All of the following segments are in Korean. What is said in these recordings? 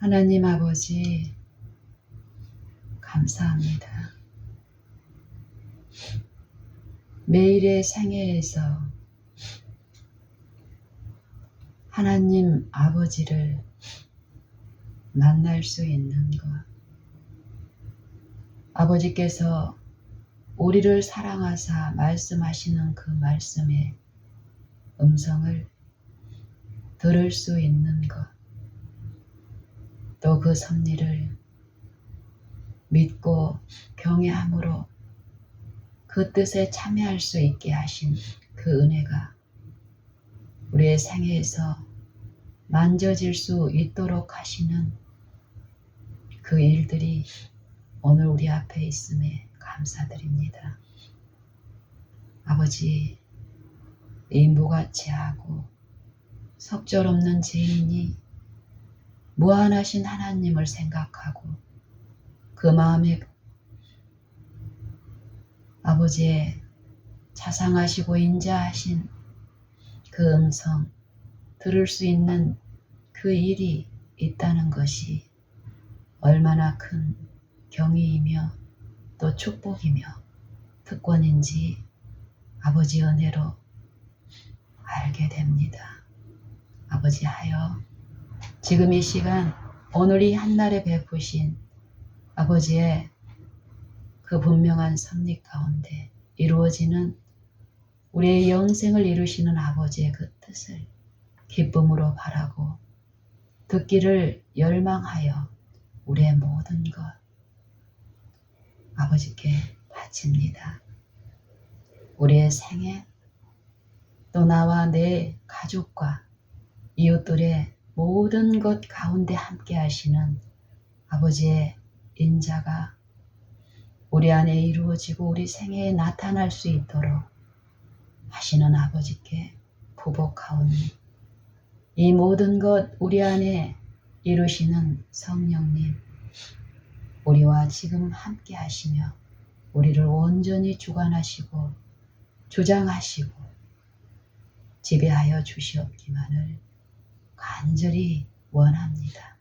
하나님 아버지, 감사합니다. 매일의 생애에서 하나님 아버지를 만날 수 있는 것, 아버지께서 우리를 사랑하사 말씀하시는 그 말씀의 음성을 들을 수 있는 것, 또 그 섭리를 믿고 경외함으로 그 뜻에 참여할 수 있게 하신 그 은혜가 우리의 생애에서 만져질 수 있도록 하시는 그 일들이 오늘 우리 앞에 있음에 감사드립니다. 아버지, 인부같이 하고 속절없는 죄인이 무한하신 하나님을 생각하고 그 마음에 아버지의 자상하시고 인자하신 그 음성 들을 수 있는 그 일이 있다는 것이 얼마나 큰 경의이며 또 축복이며 특권인지 아버지 은혜로 알게 됩니다. 아버지 하여 지금 이 시간 오늘 이 한날에 베푸신 아버지의 그 분명한 섭리 가운데 이루어지는 우리의 영생을 이루시는 아버지의 그 뜻을 기쁨으로 바라고 듣기를 열망하여 우리의 모든 것 아버지께 바칩니다. 우리의 생애 또 나와 내 가족과 이웃들의 모든 것 가운데 함께 하시는 아버지의 인자가 우리 안에 이루어지고 우리 생애에 나타날 수 있도록 하시는 아버지께 부복하오니 이 모든 것 우리 안에 이루시는 성령님, 우리와 지금 함께 하시며 우리를 온전히 주관하시고 주장하시고 지배하여 주시옵기만을 간절히 원합니다.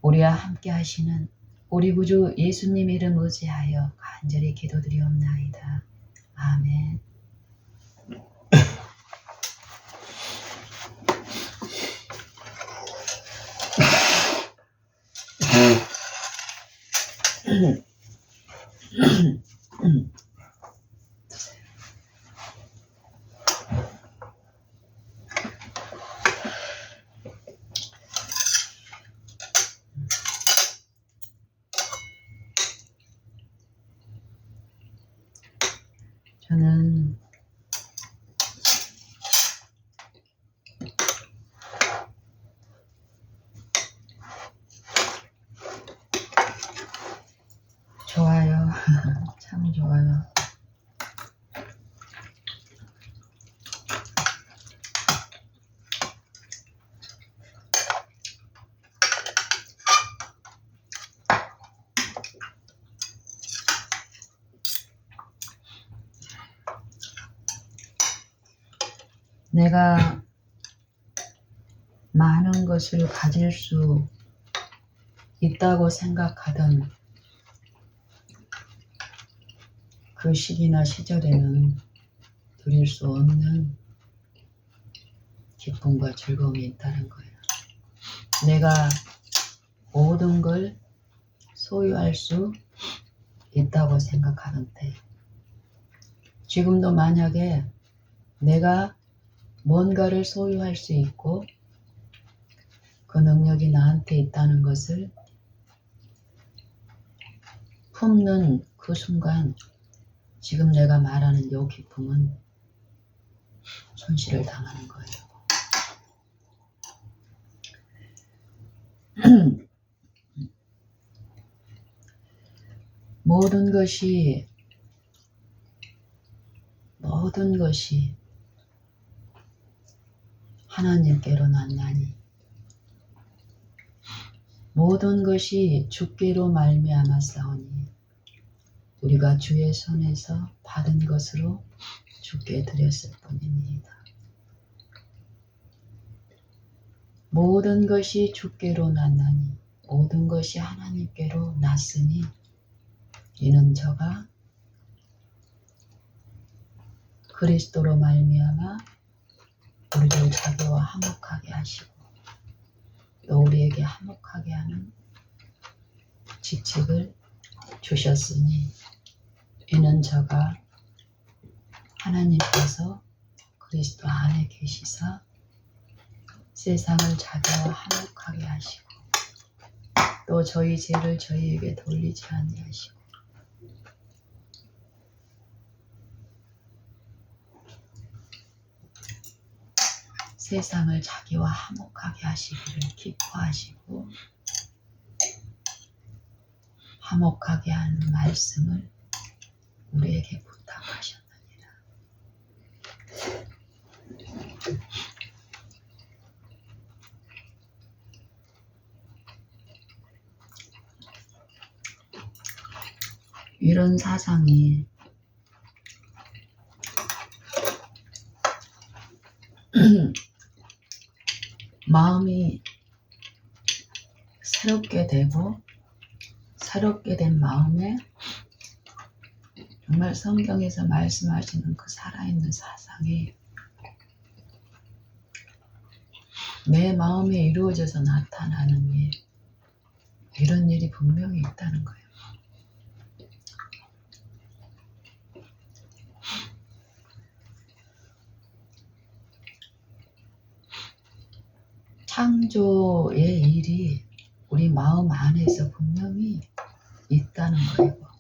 우리와 함께 하시는 우리 구주 예수님 이름 의지하여 간절히 기도드리옵나이다. 아멘. 저는 좋아요. 참 좋아요. 내가 많은 것을 가질 수 있다고 생각하던 그 시기나 시절에는 누릴 수 없는 기쁨과 즐거움이 있다는 거예요. 내가 모든 걸 소유할 수 있다고 생각하던 때, 지금도 만약에 내가 뭔가를 소유할 수 있고 그 능력이 나한테 있다는 것을 품는 그 순간 지금 내가 말하는 이 기쁨은 손실을 당하는 거예요. 모든 것이 하나님께로 났나니 모든 것이 주께로 말미암았사오니 우리가 주의 손에서 받은 것으로 주께 드렸을 뿐입니다. 모든 것이 주께로 났나니 모든 것이 하나님께로 났으니 이는 저가 그리스도로 말미암아 우리를 자기와 화목하게 하시고 또 우리에게 화목하게 하는 직책을 주셨으니 이는 저가 하나님께서 그리스도 안에 계시사 세상을 자기와 화목하게 하시고 또 저희 죄를 저희에게 돌리지 아니하시고 세상을 자기와 화목하게 하시기를 기뻐하시고 화목하게 하는 말씀을 우리에게 부탁하셨느니라. 이런 사상이 마음이 새롭게 되고 새롭게 된 마음에 정말 성경에서 말씀하시는 그 살아있는 사상이 내 마음에 이루어져서 나타나는 일, 이런 일이 분명히 있다는 거예요. 창조의 일이 우리 마음 안에서 분명히 있다는 거예요.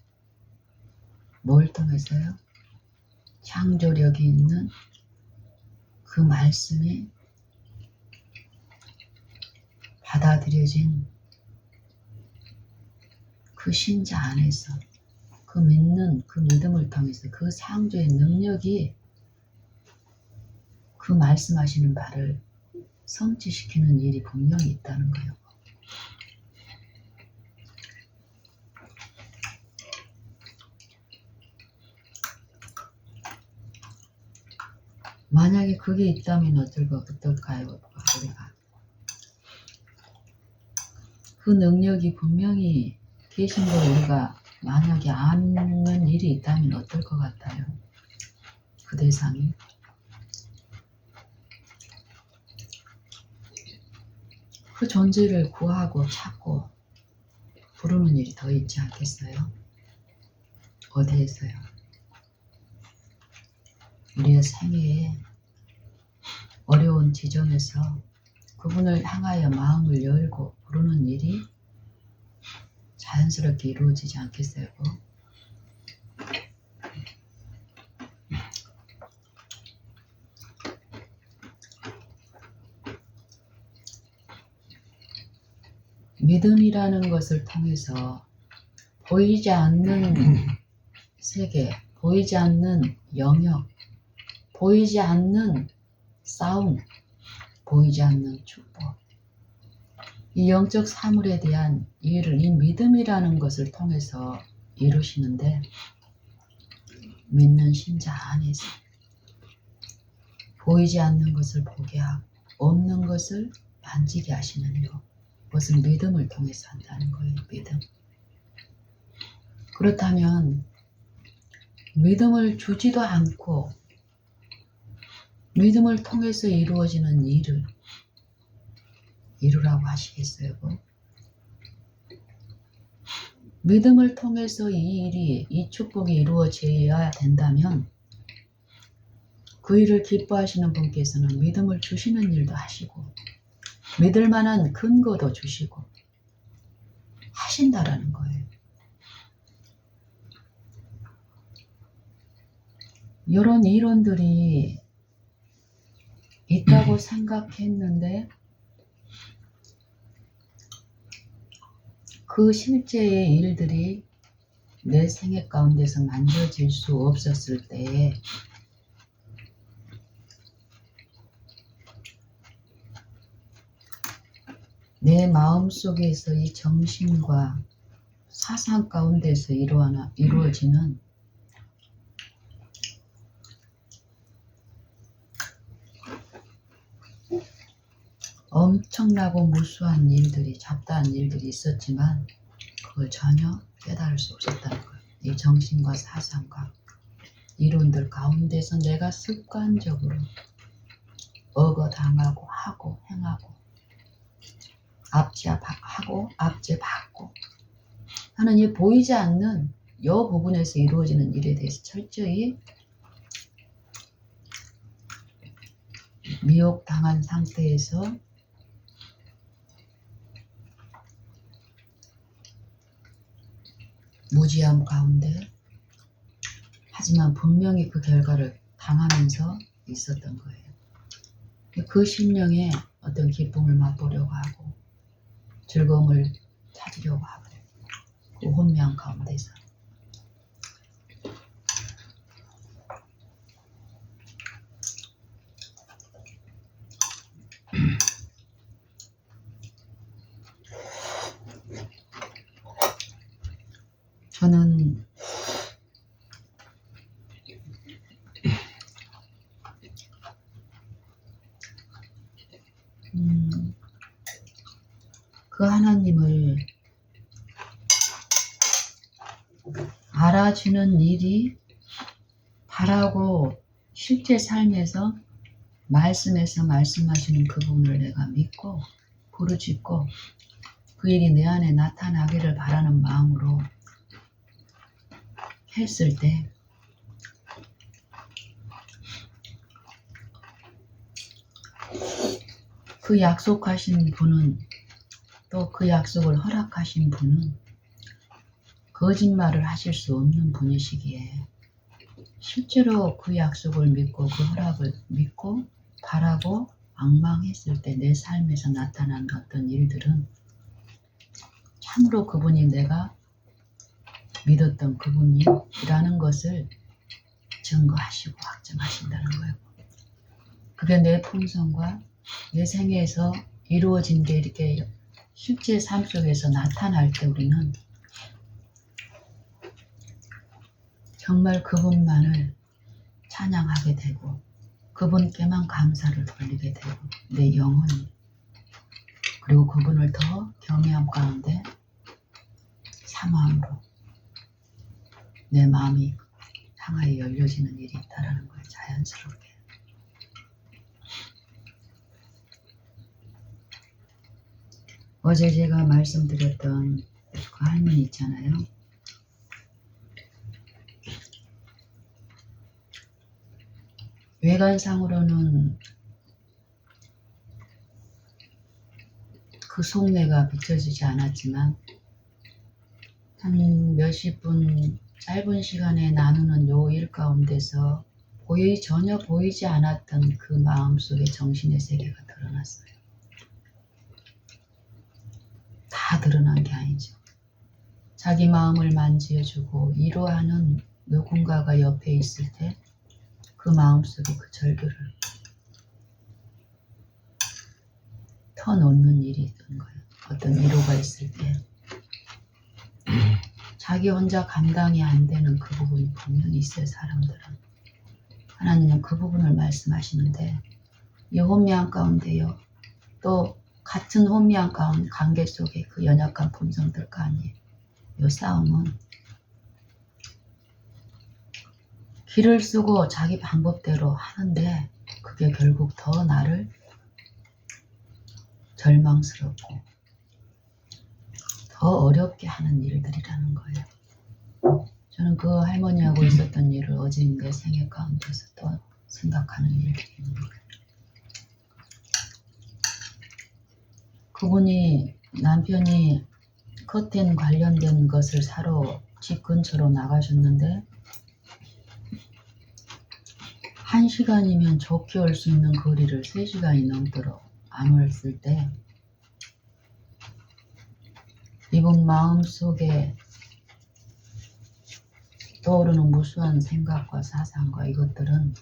뭘 통해서요? 창조력이 있는 그 말씀이 받아들여진 그 신자 안에서 그 믿는 그 믿음을 통해서 그 창조의 능력이 그 말씀하시는 바를 성취시키는 일이 분명히 있다는 거예요. 만약에 그게 있다면 어떨까요? 우리가 그 능력이 분명히 계신 걸 우리가 만약에 아는 일이 있다면 어떨 것 같아요? 그 대상이 그 존재를 구하고 찾고 부르는 일이 더 있지 않겠어요? 어디에서요? 우리의 생애에 어려운 지점에서 그분을 향하여 마음을 열고 부르는 일이 자연스럽게 이루어지지 않겠어요? 믿음이라는 것을 통해서 보이지 않는 세계, 보이지 않는 영역, 보이지 않는 싸움, 보이지 않는 축복, 이 영적 사물에 대한 이해를 이 믿음이라는 것을 통해서 이루시는데 믿는 신자 안에서 보이지 않는 것을 보게 하고 없는 것을 만지게 하시는 일, 그것은 믿음을 통해서 한다는 거예요. 믿음. 그렇다면 믿음을 주지도 않고 믿음을 통해서 이루어지는 일을 이루라고 하시겠어요? 믿음을 통해서 이 일이, 이 축복이 이루어져야 된다면 그 일을 기뻐하시는 분께서는 믿음을 주시는 일도 하시고 믿을 만한 근거도 주시고 하신다라는 거예요. 이런 이론들이 있다고 생각했는데 그 실제의 일들이 내 생애 가운데서 만져질 수 없었을 때에 내 마음속에서 이 정신과 사상 가운데서 이루어지는 엄청나고 무수한 일들이, 잡다한 일들이 있었지만 그걸 전혀 깨달을 수 없었다는 거예요. 이 정신과 사상과 이론들 가운데서 내가 습관적으로 억어당하고 하고 행하고 압제하고 압제받고 하는 이 보이지 않는 여 부분에서 이루어지는 일에 대해서 철저히 미혹당한 상태에서 무지함 가운데, 하지만 분명히 그 결과를 당하면서 있었던 거예요. 그 심령에 어떤 기쁨을 맛보려고 하고 즐거움을 찾으려고 하고 그 혼미함 가운데서 저는 그 하나님을 알아주는 일이 바라고 실제 삶에서 말씀에서 말씀하시는 그 부분을 내가 믿고 부르짖고 그 일이 내 안에 나타나기를 바라는 마음으로 했을 때 그 약속하신 분은, 또 그 약속을 허락하신 분은 거짓말을 하실 수 없는 분이시기에 실제로 그 약속을 믿고 그 허락을 믿고 바라고 앙망했을 때 내 삶에서 나타난 어떤 일들은 참으로 그분이 내가 믿었던 그분이라는 것을 증거하시고 확증하신다는 거예요. 그게 내 품성과 내 생애에서 이루어진 게 이렇게 실제 삶 속에서 나타날 때 우리는 정말 그분만을 찬양하게 되고 그분께만 감사를 돌리게 되고 내 영혼이, 그리고 그분을 더 경외함 가운데 사모함으로 내 마음이 향하여 열려지는 일이 있다라는 거예요. 자연스럽게. 어제 제가 말씀드렸던 그 할머니 있잖아요. 외관상으로는 그 속내가 비춰지지 않았지만 한 몇십 분 짧은 시간에 나누는 요 일 가운데서 전혀 보이지 않았던 그 마음속의 정신의 세계가 드러났어요. 다 드러난 게 아니죠. 자기 마음을 만지어주고 위로하는 누군가가 옆에 있을 때 그 마음속에 그 절규를 터놓는 일이 있던 거예요. 어떤 위로가 있을 때 자기 혼자 감당이 안 되는 그 부분이 분명히 있어요. 사람들은. 하나님은 그 부분을 말씀하시는데 이 혼미한 가운데요. 또 같은 혼미한 관계 속에 그 연약한 품성들과 아니에요. 이 싸움은 길을 쓰고 자기 방법대로 하는데 그게 결국 더 나를 절망스럽고 더 어렵게 하는 일들이라는 거예요. 저는 그 할머니하고 있었던 일을 어제 내 생애 가운데서 또 생각하는 일들입니다. 그분이, 남편이 커튼 관련된 것을 사러 집 근처로 나가셨는데 1시간이면 좋게 올 수 있는 거리를 3시간이 넘도록 안 왔을 때 이분 마음속에 떠오르는 무수한 생각과 사상과 이것들은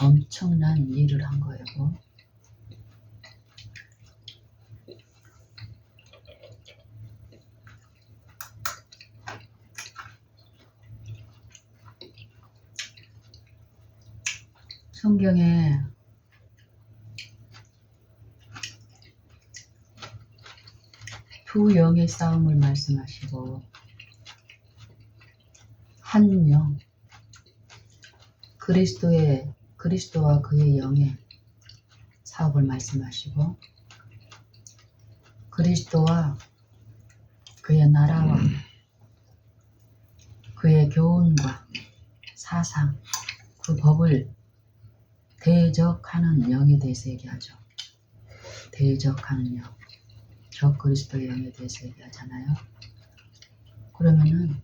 엄청난 일을 한 거예요. 성경에 두 영의 싸움을 말씀하시고 한 영, 그리스도와 그의 영의 사업을 말씀하시고 그리스도와 그의 나라와 그의 교훈과 사상, 그 법을 대적하는 영에 대해서 얘기하죠. 대적하는 영, 적 그리스도의 영에 대해서 얘기하잖아요. 그러면은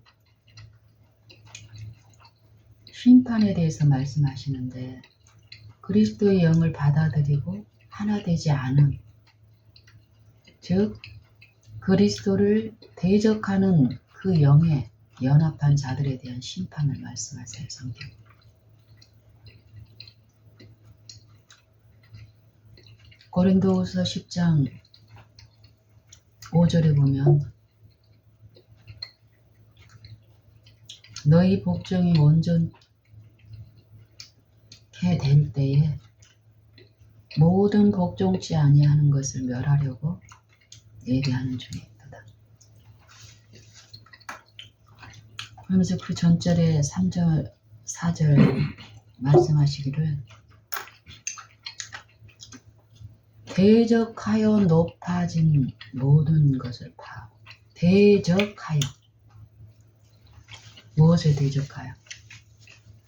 심판에 대해서 말씀하시는데 그리스도의 영을 받아들이고 하나 되지 않은, 즉 그리스도를 대적하는 그 영에 연합한 자들에 대한 심판을 말씀하세요. 성경. 고린도후서 10장 5절에 보면 너희 복종이 온전케 될 때에 모든 복종치 아니하는 것을 멸하려고 예배하는 중에 있다. 그러면서 그 전절에 3절, 4절 말씀하시기를 대적하여 높아진 모든 것을 파하고, 대적하여, 무엇을 대적하여?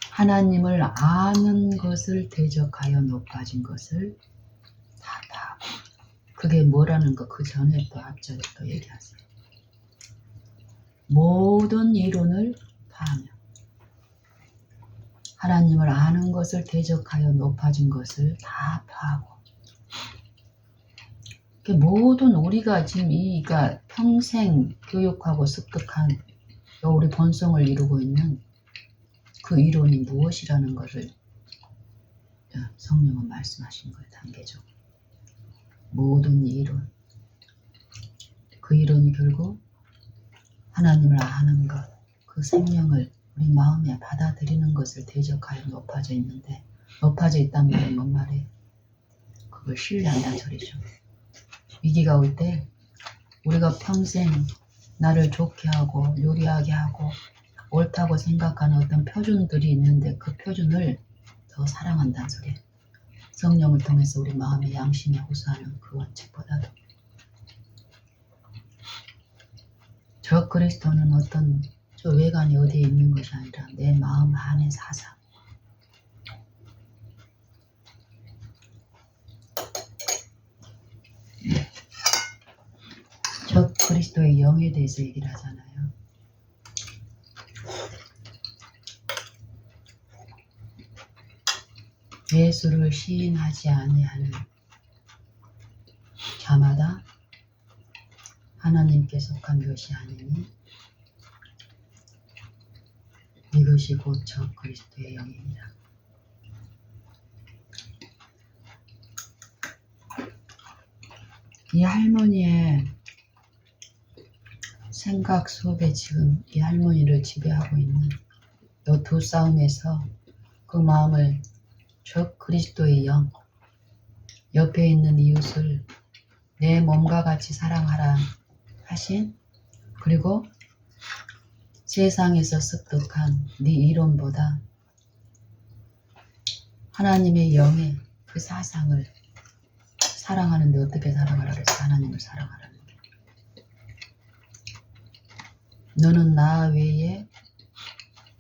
하나님을 아는 것을 대적하여 높아진 것을 다 파하고. 그게 뭐라는 거 그 전에 또 앞절에 또 얘기하세요. 모든 이론을 파하며 하나님을 아는 것을 대적하여 높아진 것을 다 파하고. 모든 우리가 지금 그러니까 평생 교육하고 습득한 우리 본성을 이루고 있는 그 이론이 무엇이라는 것을 성령은 말씀하신 거예요. 단계적으로. 모든 이론. 그 이론이 결국 하나님을 아는 것, 그 생명을 우리 마음에 받아들이는 것을 대적하여 높아져 있는데, 높아져 있단 말은 뭔 말이에요? 그걸 신뢰한다는 소리죠. 위기가 올 때 우리가 평생 나를 좋게 하고 요리하게 하고 옳다고 생각하는 어떤 표준들이 있는데 그 표준을 더 사랑한다는 소리예요. 성령을 통해서 우리 마음의 양심에 호소하는 그 원칙보다도. 저 그리스도는 어떤 저 외관이 어디에 있는 것이 아니라 내 마음 안의 사상. 저 그리스도의 영에 대해서 얘기를 하잖아요. 예수를 시인하지 아니하는 자마다 하나님께 속한 것이 아니니 이것이 곧 저 그리스도의 영입니다. 이 할머니의 생각 속에 지금 이 할머니를 지배하고 있는 이 두 싸움에서 그 마음을 저 그리스도의 영, 옆에 있는 이웃을 내 몸과 같이 사랑하라 하신, 그리고 세상에서 습득한 네 이론보다 하나님의 영의 그 사상을 사랑하는데 어떻게 사랑하라 그랬어? 하나님을 사랑하라는 게. 너는 나 외에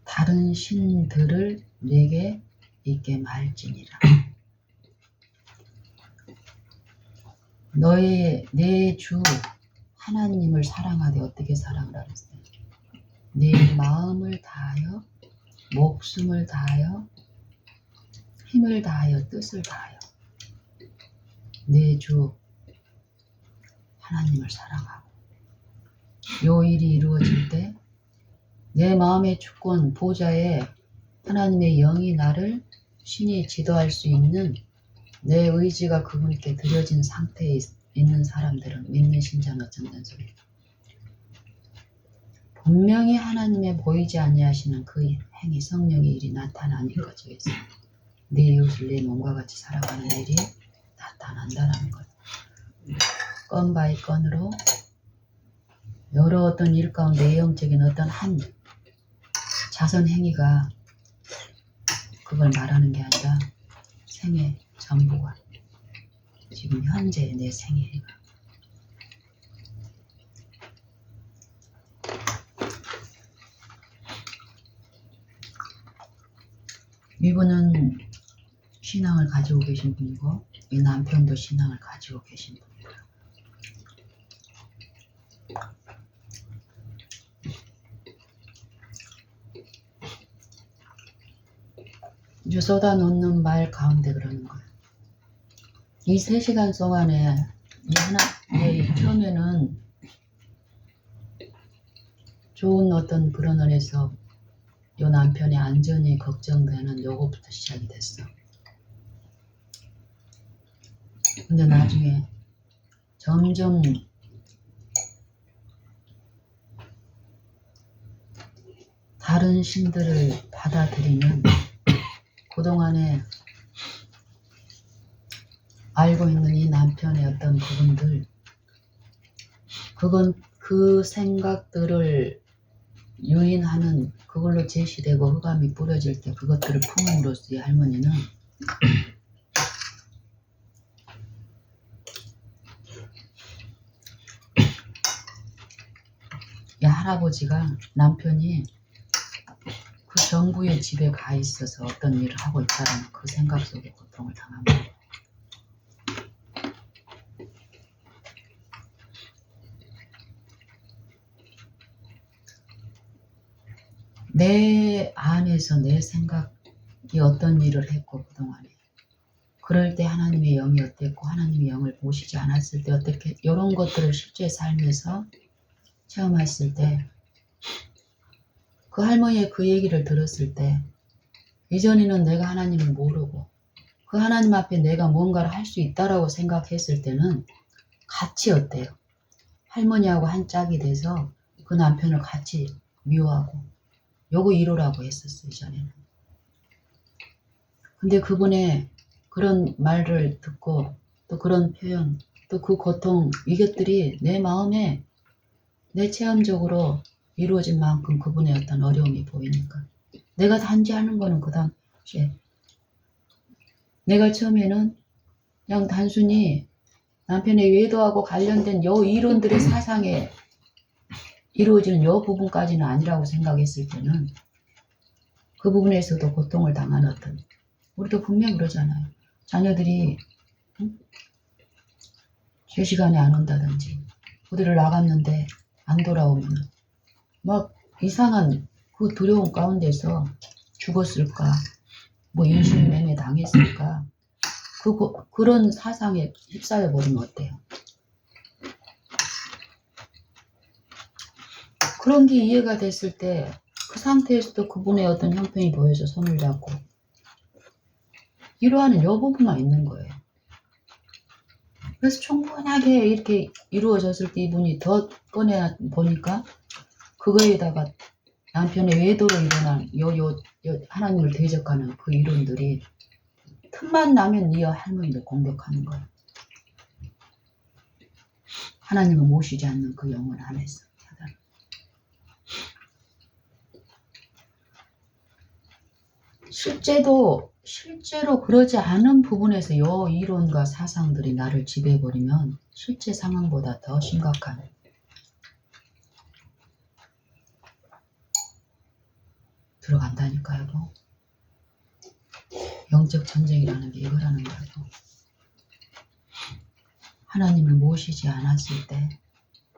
다른 신들을 내게 있게 말지니라. 내 주 하나님을 사랑하되 어떻게 사랑하라 그랬어요? 내 마음을 다하여, 목숨을 다하여, 힘을 다하여, 뜻을 다하여 내 주 하나님을 사랑하고, 요 일이 이루어질 때 내 마음의 주권 보좌에 하나님의 영이 나를 신이 지도할 수 있는 내 의지가 그분께 드려진 상태에 있는 사람들은, 믿는 신자는 어쩐다는 소리예요. 분명히 하나님의 보이지 아니하시는 그 행위, 성령의 일이 나타나는 거죠. 그래서 내 이웃을 내 몸과 같이 살아가는 일이 나타난다라는 거예요. 건 바이 건으로 여러 어떤 일 가운데 외형적인 어떤 한 자선 행위가 그걸 말하는 게 아니라 생애 전부가 지금 현재 내 생애가 이분은 신앙을 가지고 계신 분이고 이 남편도 신앙을 가지고 계신 분이에요. 이제 쏟아놓는 말 가운데 그러는 거예요. 이 3시간 동안에 처음에는 좋은 어떤 그런 안에서 요 남편의 안전이 걱정되는 요거부터 시작이 됐어. 근데 나중에 점점 다른 신들을 받아들이는 그동안에 알고 있는 이 남편의 어떤 부분들, 그건 그 생각들을 유인하는 그걸로 제시되고 흑암이 뿌려질 때 그것들을 품음으로써 이 할머니는 이 할아버지가 남편이 그 정부의 집에 가 있어서 어떤 일을 하고 있다는 그 생각 속에 고통을 당합니다. 내 안에서 내 생각이 어떤 일을 했고 그동안에 그럴 때 하나님의 영이 어땠고 하나님의 영을 모시지 않았을 때 어떻게 이런 것들을 실제 삶에서 체험했을 때 그 할머니의 그 얘기를 들었을 때 이전에는 내가 하나님을 모르고 그 하나님 앞에 내가 뭔가를 할 수 있다라고 생각했을 때는 같이 어때요? 할머니하고 한 짝이 돼서 그 남편을 같이 미워하고 요거 이루라고 했었어요, 이전에는. 근데 그분의 그런 말을 듣고 또 그런 표현 또 그 고통 이것들이 내 마음에 내 체험적으로 이루어진 만큼 그분의 어떤 어려움이 보이니까 내가 단지 하는 거는 그 당시에 내가 처음에는 그냥 단순히 남편의 외도하고 관련된 요 이론들의 사상에 이루어지는 요 부분까지는 아니라고 생각했을 때는 그 부분에서도 고통을 당하는 어떤 우리도 분명히 그러잖아요. 자녀들이 제 시간에 안 온다든지 어디를 나갔는데 안 돌아오면 막 이상한 그 두려움 가운데서 죽었을까 뭐 인신매매 당했을까 그런 사상에 휩싸여 버리면 어때요? 그런 게 이해가 됐을 때 그 상태에서도 그분의 어떤 형편이 보여서 손을 잡고 이러하는 요 부분만 있는 거예요. 그래서 충분하게 이렇게 이루어졌을 때 이분이 더 꺼내 보니까 그거에다가 남편의 외도로 일어난 하나님을 대적하는 그 이론들이 틈만 나면 이 할머니를 공격하는 거예요. 하나님을 모시지 않는 그 영혼 안에서. 실제로 그러지 않은 부분에서 요 이론과 사상들이 나를 지배해버리면 실제 상황보다 더 심각한 들어간다니까요. 뭐. 영적 전쟁이라는 게 이거라는 거예요. 하나님을 모시지 않았을 때,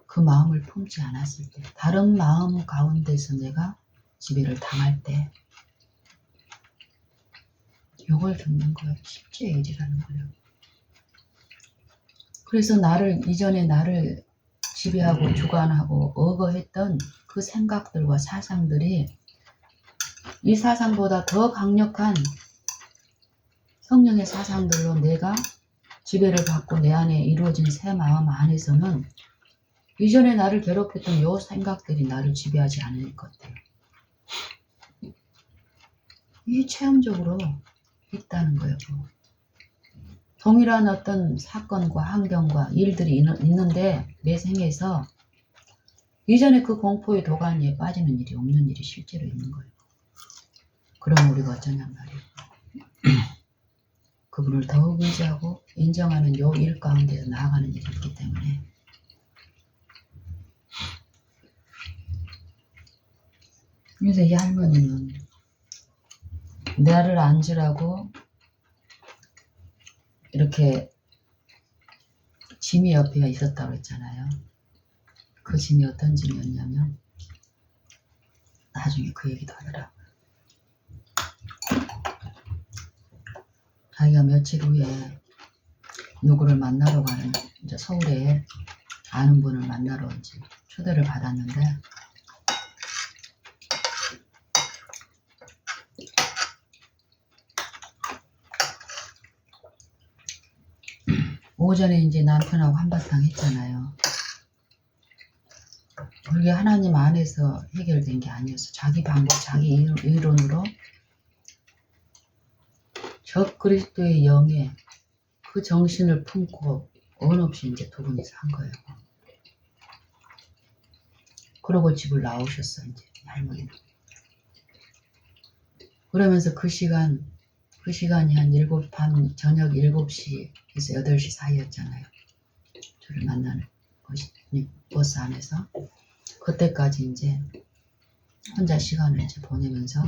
그 마음을 품지 않았을 때, 다른 마음 가운데서 내가 지배를 당할 때 요걸 듣는 거예요. 실제 일이라는 거예요. 그래서 이전에 나를 지배하고 주관하고 억어했던 그 생각들과 사상들이 이 사상보다 더 강력한 성령의 사상들로 내가 지배를 받고 내 안에 이루어진 새 마음 안에서는 이전에 나를 괴롭혔던 요 생각들이 나를 지배하지 않을 것 같아요. 이게 체험적으로 있다는 거예요. 동일한 어떤 사건과 환경과 일들이 있는데 내 생에서 이전에 그 공포의 도가니에 빠지는 일이 없는 일이 실제로 있는 거예요. 그럼 우리가 어쩌냔 말이에요. 그분을 더욱 의지하고 인정하는 요 일 가운데서 나아가는 일이 있기 때문에 그래서 이 할머니는 나를 앉으라고 이렇게 짐이 옆에 있었다고 했잖아요. 그 짐이 어떤 짐이었냐면 나중에 그 얘기도 하더라고요. 자기가 며칠 후에 누구를 만나러 가는 이제 서울에 아는 분을 만나러 이제 초대를 받았는데 오전에 이제 남편하고 한바탕 했잖아요. 그게 하나님 안에서 해결된 게 아니었어. 자기 방법, 자기 이론으로 적 그리스도의 영에 그 정신을 품고 언 없이 이제 두 분이서 한 거예요. 그러고 집을 나오셨어, 이제 할머니는. 그러면서 그 시간이 한 저녁 7시에서 8시 사이였잖아요. 저를 만나는 버스 안에서. 그때까지 이제 혼자 시간을 이제 보내면서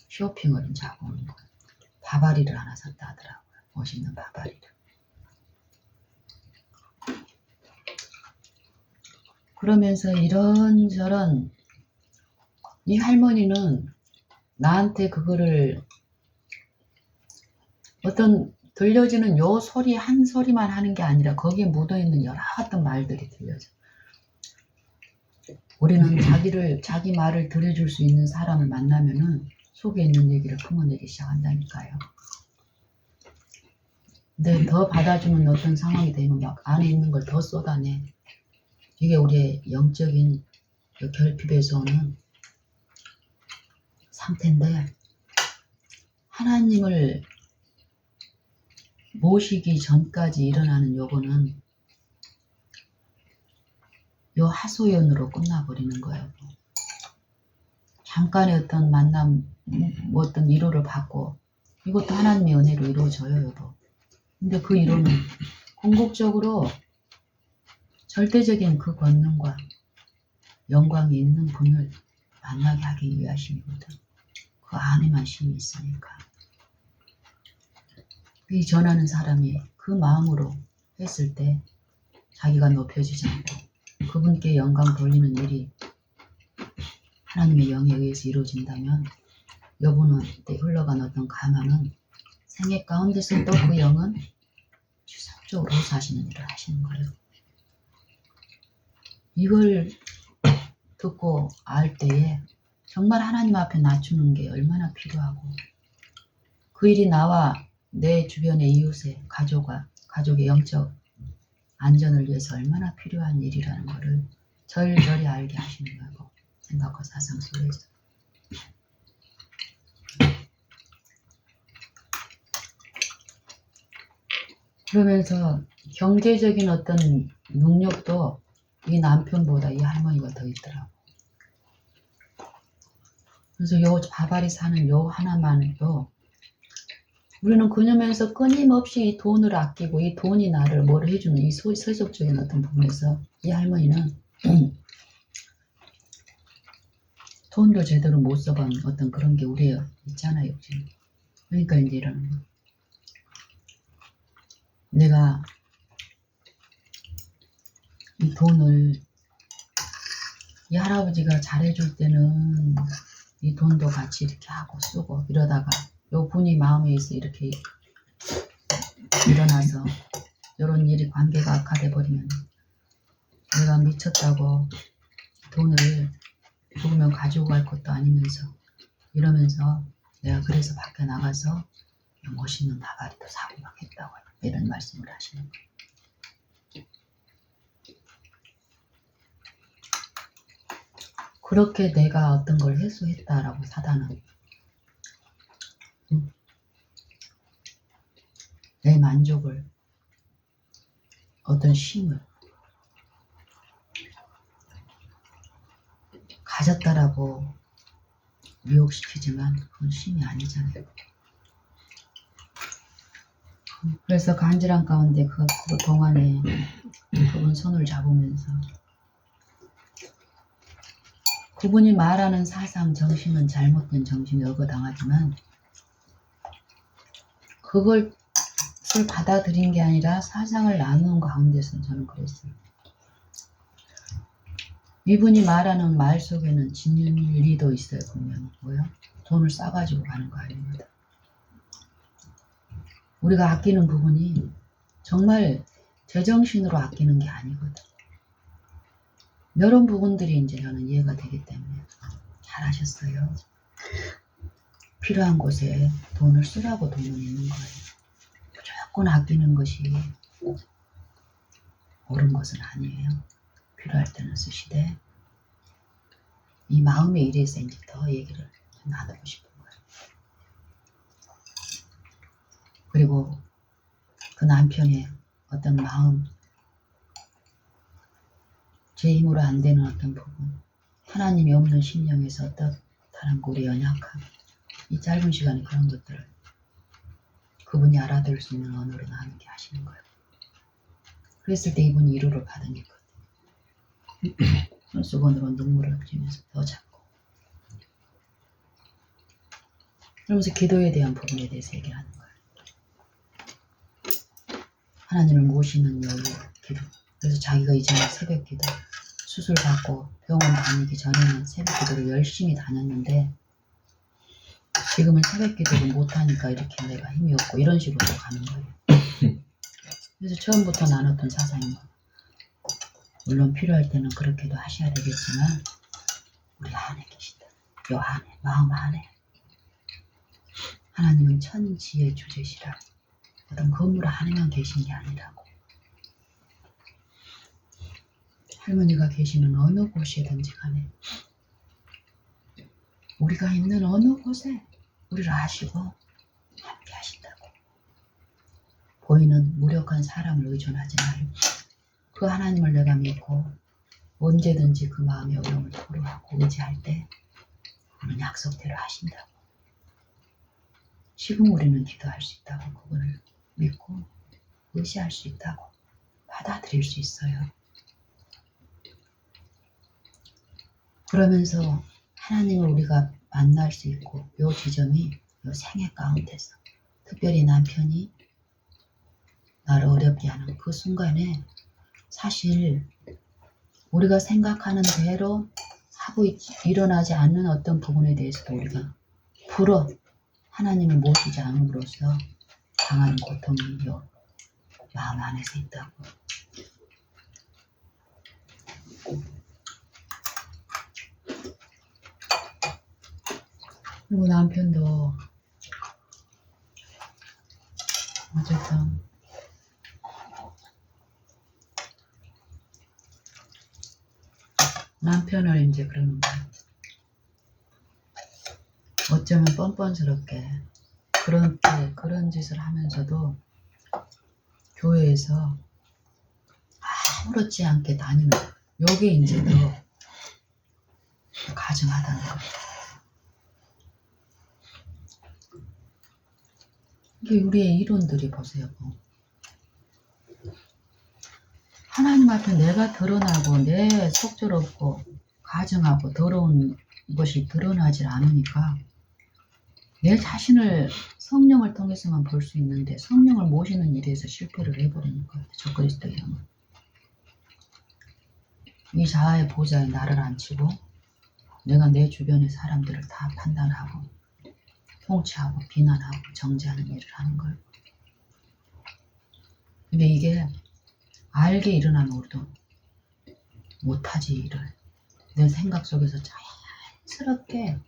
쇼핑을 이제 하고 오는 거예요. 바바리를 하나 샀다 하더라고요. 멋있는 바바리를. 그러면서 이런저런 이 할머니는 나한테 그거를 어떤 들려지는 요 소리 한 소리만 하는 게 아니라 거기에 묻어있는 여러 어떤 말들이 들려져. 우리는 자기 말을 들려줄 수 있는 사람을 만나면은 속에 있는 얘기를 품어내기 시작한다니까요. 근데 더 받아주는 어떤 상황이 되면 막 안에 있는 걸 더 쏟아내. 이게 우리의 영적인 결핍에서 오는 상태인데 하나님을 모시기 전까지 일어나는 요거는 요 하소연으로 끝나버리는 거예요. 잠깐의 어떤 만남, 뭐 어떤 위로를 받고 이것도 하나님의 은혜로 이루어져요, 여보. 근데 그 위로는 궁극적으로 절대적인 그 권능과 영광이 있는 분을 만나게 하기 위하심이거든. 그 안에만 힘이 있으니까. 이 전하는 사람이 그 마음으로 했을 때 자기가 높여지지 않고 그분께 영광 돌리는 일이 하나님의 영에 의해서 이루어진다면 여분한테 흘러간 어떤 가망은 생애 가운데서 또 그 영은 지속적으로 사시는 일을 하시는 거예요. 이걸 듣고 알 때에 정말 하나님 앞에 낮추는 게 얼마나 필요하고 그 일이 나와 내 주변의 이웃의 가족의 영적 안전을 위해서 얼마나 필요한 일이라는 것을 절절히 알게 하시는 거고 생각과 사상 속에서. 그러면서 경제적인 어떤 능력도 이 남편보다 이 할머니가 더 있더라고. 그래서 요 바바리 사는 요 하나만도 우리는 그녀면서 끊임없이 이 돈을 아끼고 이 돈이 나를 뭘 해주는 이 세속적인 어떤 부분에서 이 할머니는 돈도 제대로 못 써본 어떤 그런 게 우리에 있잖아요, 지금. 그러니까 이제 이러는 거. 내가 이 돈을 이 할아버지가 잘해줄 때는 이 돈도 같이 이렇게 하고 쓰고 이러다가 요 분이 마음에 있어 이렇게 일어나서 이런 일이 관계가 악화돼 버리면 내가 미쳤다고 돈을 죽으면 가지고 갈 것도 아니면서 이러면서 내가 그래서 밖에 나가서 멋있는 바바리도 사고 막 했다고 이런 말씀을 하시는 거예요. 그렇게 내가 어떤 걸 해소했다라고 사단은 내 만족을 어떤 쉼을 가졌다라고 유혹시키지만 그건 신이 아니잖아요. 그래서 간질한 가운데 그 동안에 그분 손을 잡으면서 그분이 말하는 사상 정신은 잘못된 정신이 억어당하지만 그걸 받아들인 게 아니라 사상을 나누는 가운데서 저는 그랬어요. 이분이 말하는 말 속에는 진리도 있어요. 분명히. 뭐요? 돈을 싸가지고 가는 거 아닙니다. 우리가 아끼는 부분이 정말 제정신으로 아끼는 게 아니거든. 이런 부분들이 이제 저는 이해가 되기 때문에 잘하셨어요. 필요한 곳에 돈을 쓰라고 돈은 있는 거예요. 무조건 아끼는 것이 옳은 것은 아니에요. 필요할 때는 쓰시되 이 마음의 일에서 이제 더 얘기를 나누고 싶은 거예요. 그리고 그 남편의 어떤 마음, 제 힘으로 안 되는 어떤 부분, 하나님이 없는 심령에서 어떻다는 우리 연약함, 이 짧은 시간에 그런 것들을 그분이 알아들을 수 있는 언어로 나누게 하시는 거예요. 그랬을 때 이분이 위로를 받으니까 손수건으로 눈물을 흘리면서 더 잡고 그러면서 기도에 대한 부분에 대해서 얘기하는 거예요. 하나님을 모시는 여유, 기도. 그래서 자기가 이제는 새벽 기도, 수술 받고 병원 다니기 전에는 새벽 기도를 열심히 다녔는데 지금은 새벽 기도를 못하니까 이렇게 내가 힘이 없고 이런 식으로 가는 거예요. 그래서 처음부터 나눴던 사상이 물론 필요할 때는 그렇게도 하셔야 되겠지만 우리 안에 계시다. 요 안에, 마음 안에 하나님은 천지의 주제시라. 어떤 건물 안에만 계신 게 아니라고. 할머니가 계시는 어느 곳이든지 간에 우리가 있는 어느 곳에 우리를 아시고 함께 하신다고. 보이는 무력한 사람을 의존하지 말고 그 하나님을 내가 믿고 언제든지 그 마음의 어려움을 토로하고 의지할 때 그는 약속대로 하신다고. 지금 우리는 기도할 수 있다고. 그분을 믿고 의지할 수 있다고. 받아들일 수 있어요. 그러면서 하나님을 우리가 만날 수 있고 요 지점이 요 생애 가운데서 특별히 남편이 나를 어렵게 하는 그 순간에 사실 우리가 생각하는 대로 하고 일어나지 않는 어떤 부분에 대해서도 우리가 불어 하나님을 모시지 않음으로써 당하는 고통이 요 마음 안에서 있다고. 그리고 남편도 어쨌든 남편을 이제 그러는 거예요. 어쩌면 뻔뻔스럽게 그런 짓을 하면서도 교회에서 아무렇지 않게 다니는 거예요. 요게 이제 더 가증하다는 거예요. 이게 우리의 이론들이 보세요. 하나님 앞에 내가 드러나고 내 속절없고 가증하고 더러운 것이 드러나질 않으니까 내 자신을 성령을 통해서만 볼 수 있는데 성령을 모시는 일에서 실패를 해버리는 거예요. 저 그리스도의 영은. 이 자아의 보좌에 나를 앉히고 내가 내 주변의 사람들을 다 판단하고 통치하고 비난하고 정죄하는 일을 하는 거예요. 근데 이게 알게 일어나면 우리도 못하지 일을. 내 생각 속에서 자연스럽게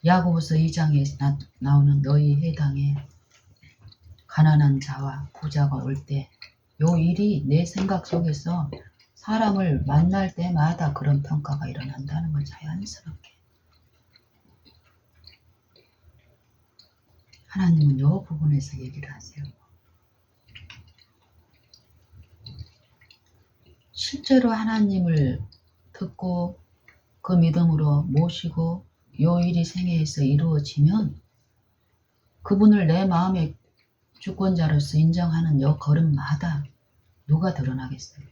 야고보서 2장에 나오는 너희 해당에 가난한 자와 부자가 올 때 요 일이 내 생각 속에서 사람을 만날 때마다 그런 평가가 일어난다는 걸 자연스럽게. 하나님은 요 부분에서 얘기를 하세요. 실제로 하나님을 듣고 그 믿음으로 모시고 요 일이 생애에서 이루어지면 그분을 내 마음의 주권자로서 인정하는 요 걸음마다 누가 드러나겠어요?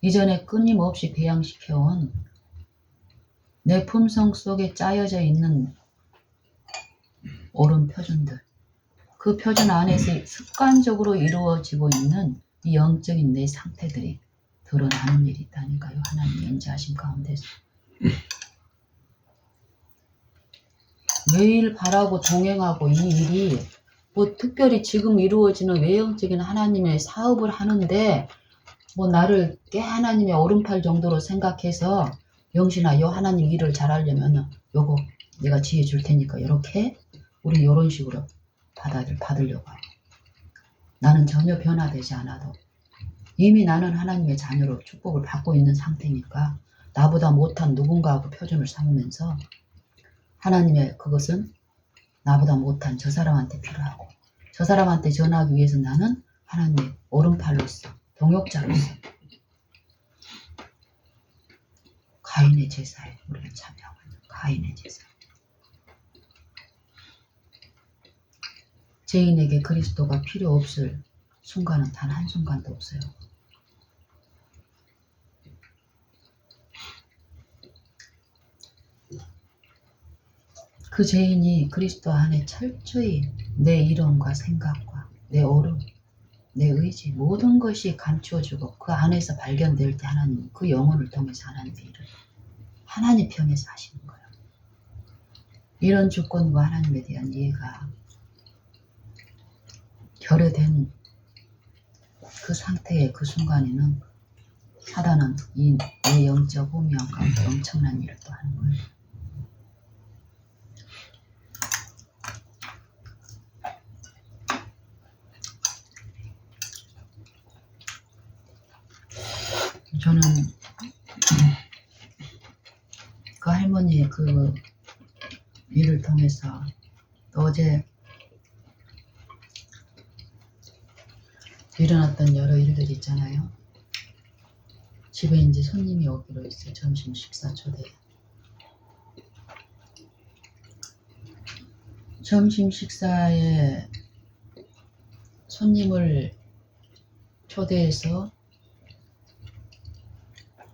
이전에 끊임없이 배양시켜온 내 품성 속에 짜여져 있는 옳은 표준들, 그 표준 안에서 습관적으로 이루어지고 있는 이 영적인 내 상태들이 드러나는 일이 있다니까요. 하나님의 인자하심 가운데서. 매일 바라고 동행하고 이 일이 뭐 특별히 지금 이루어지는 외형적인 하나님의 사업을 하는데 뭐 나를 꽤 하나님의 오른팔 정도로 생각해서 영신아 요 하나님 일을 잘하려면 요거 내가 지혜 줄 테니까 요렇게 우리 요런 식으로 받으려고 하고 나는 전혀 변화되지 않아도 이미 나는 하나님의 자녀로 축복을 받고 있는 상태니까 나보다 못한 누군가하고 표준을 삼으면서 하나님의 그것은 나보다 못한 저 사람한테 필요하고 저 사람한테 전하기 위해서 나는 하나님의 오른팔로서 동역자로서 가인의 제사에 우리가 참여하고 있는 가인의 제사. 죄인에게 그리스도가 필요 없을 순간은 단 한순간도 없어요. 그 죄인이 그리스도 안에 철저히 내 이론과 생각과 내 오름, 내 의지 모든 것이 감추어지고 그 안에서 발견될 때 하나님 그 영혼을 통해서 하나님의 일을 하나님 편에서 하시는 거예요. 이런 주권과 하나님에 대한 이해가 결여된 그 상태의 그 순간에는 사단은 이 내 영적 후미함 가운데 엄청난 일을 또 하는 거예요. 저는 그 할머니의 그 일을 통해서 어제 일어났던 여러 일들이 있잖아요. 집에 이제 손님이 오기로 했어요. 점심 식사 초대. 점심 식사에 손님을 초대해서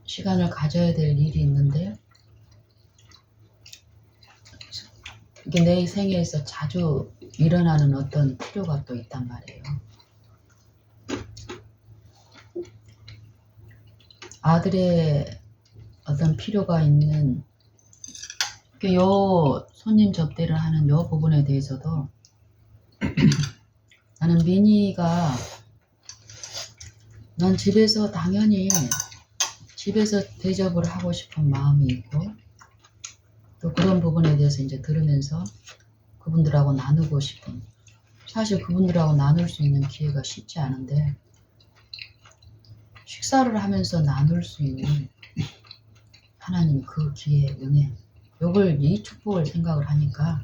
시간을 가져야 될 일이 있는데 이게 내 생애에서 자주 일어나는 어떤 필요가 또 있단 말이에요. 아들의 어떤 필요가 있는 요 손님 접대를 하는 요 부분에 대해서도 나는 미니가 난 집에서 당연히 집에서 대접을 하고 싶은 마음이 있고 또 그런 부분에 대해서 이제 들으면서 그분들하고 나누고 싶은 사실 그분들하고 나눌 수 있는 기회가 쉽지 않은데 식사를 하면서 나눌 수 있는 하나님 그 기회 은혜 요걸 이 축복을 생각을 하니까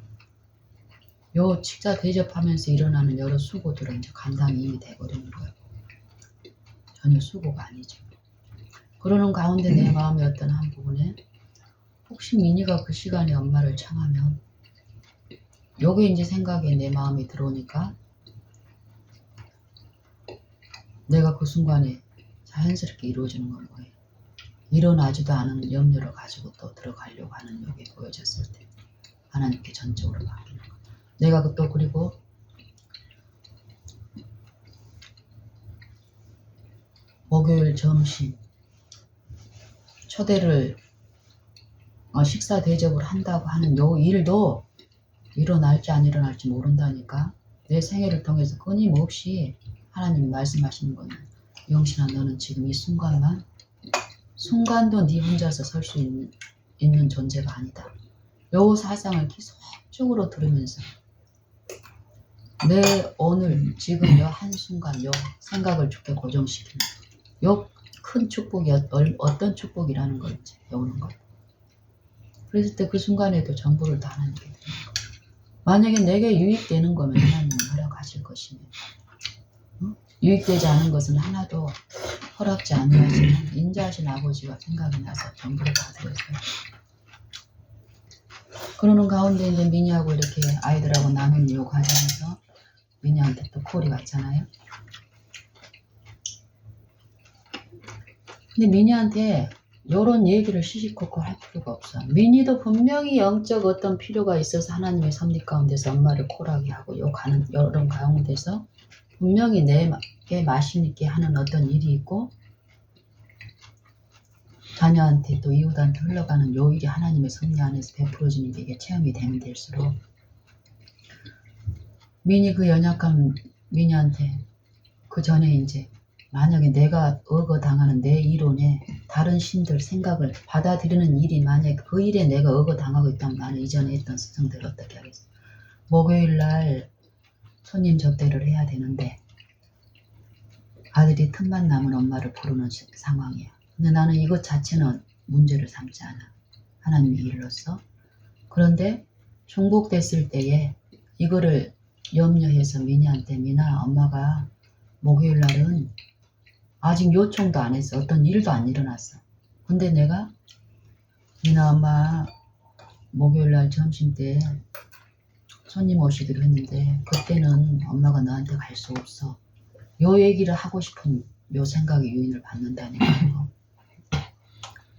요 식사 대접하면서 일어나는 여러 수고들은 이제 감당이 이미 돼버리는 거예요. 전혀 수고가 아니죠. 그러는 가운데 내 마음의 어떤 한 부분에 혹시 미니가 그 시간에 엄마를 청하면 요게 이제 생각에 내 마음이 들어오니까 내가 그 순간에 자연스럽게 이루어지는 건 뭐예요? 일어나지도 않은 염려를 가지고 또 들어가려고 하는 요게 보여졌을 때 하나님께 전적으로 맡기는 거. 내가 또 그리고 목요일 점심 초대를 식사 대접을 한다고 하는 요 일도 일어날지 안 일어날지 모른다니까 내 생애를 통해서 끊임없이 하나님이 말씀하시는 거는 영신아 너는 지금 이 순간만 순간도 네 혼자서 설 수 있는 존재가 아니다. 요 사상을 계속적으로 들으면서 내 오늘 지금 요 한순간 요 생각을 좋게 고정시키는 요 큰 축복이 어떤 축복이라는 걸 이제 배우는 거예요. 그랬을 때 그 순간에도 전부를 다 하나님께 드리는 거예요. 만약에 내게 유익되는 거면 하나님은 허락하실 것이며 유익되지 않은 것은 하나도 허락지 아니하지만 인자하신 아버지가 생각이 나서 전부를 다 드렸어요. 그러는 가운데 이제 미니하고 이렇게 아이들하고 나눈 이 과정에서 미니한테 또 콜이 왔잖아요. 근데 미니한테 요런 얘기를 시시콜콜 할 필요가 없어. 미니도 분명히 영적 어떤 필요가 있어서 하나님의 섭리 가운데서 엄마를 콜하게 하고 요런 가운데서 분명히 내게 마심 있게 하는 어떤 일이 있고 자녀한테 또 이웃한테 흘러가는 요 일이 하나님의 섭리 안에서 베풀어지는 게 이게 체험이 되면 될수록 미니 그 연약한 미니한테 그 전에 이제 만약에 내가 억어당하는 내 이론에 다른 신들 생각을 받아들이는 일이 만약에 그 일에 내가 억어당하고 있다면 나는 이전에 했던 스승들을 어떻게 하겠어. 목요일날 손님 접대를 해야 되는데 아들이 틈만 나면 엄마를 부르는 상황이야. 근데 나는 이것 자체는 문제를 삼지 않아. 하나님의 일로서. 그런데 중복됐을 때에 이거를 염려해서 미니한테 미나 엄마가 목요일날은 아직 요청도 안 했어. 어떤 일도 안 일어났어. 근데 내가 미나 엄마 목요일날 점심때 손님 오시기로 했는데 그때는 엄마가 너한테 갈 수 없어. 요 얘기를 하고 싶은 요 생각이 유인을 받는다니까요.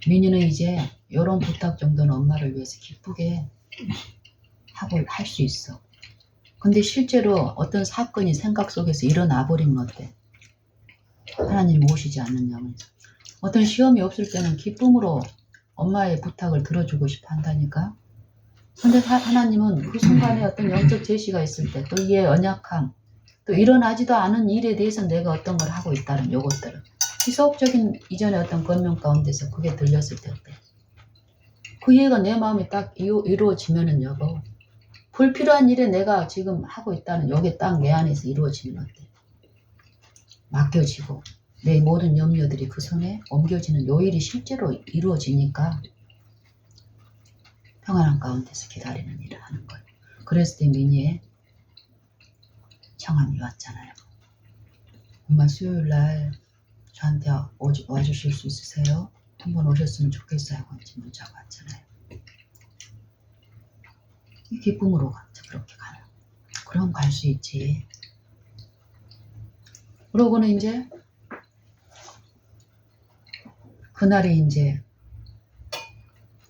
미니는 이제 요런 부탁 정도는 엄마를 위해서 기쁘게 하고 할 수 있어. 근데 실제로 어떤 사건이 생각 속에서 일어나 버리면 어때? 하나님 오시지 않느냐면 어떤 시험이 없을 때는 기쁨으로 엄마의 부탁을 들어주고 싶어 한다니까. 근데 하나님은 그 순간에 어떤 영적 제시가 있을 때 또 이의 연약함 또 일어나지도 않은 일에 대해서 내가 어떤 걸 하고 있다는 요것들은 지속적인 이전의 어떤 권면 가운데서 그게 들렸을 때 어때? 그 이해가 내 마음에 딱 이루어지면은 여보 불필요한 일에 내가 지금 하고 있다는 요게 딱 내 안에서 이루어지면 어때? 맡겨지고 내 모든 염려들이 그 손에 옮겨지는 요 일이 실제로 이루어지니까 평안한 가운데서 기다리는 일을 하는 거예요. 그랬을 때 미니의 청함이 왔잖아요. 엄마 수요일날 저한테 와주실 수 있으세요? 한번 오셨으면 좋겠어요 하고 이제 문자가 왔잖아요. 이 기쁨으로 그렇게 가는. 그럼 갈 수 있지. 그러고는 이제 그날이 이제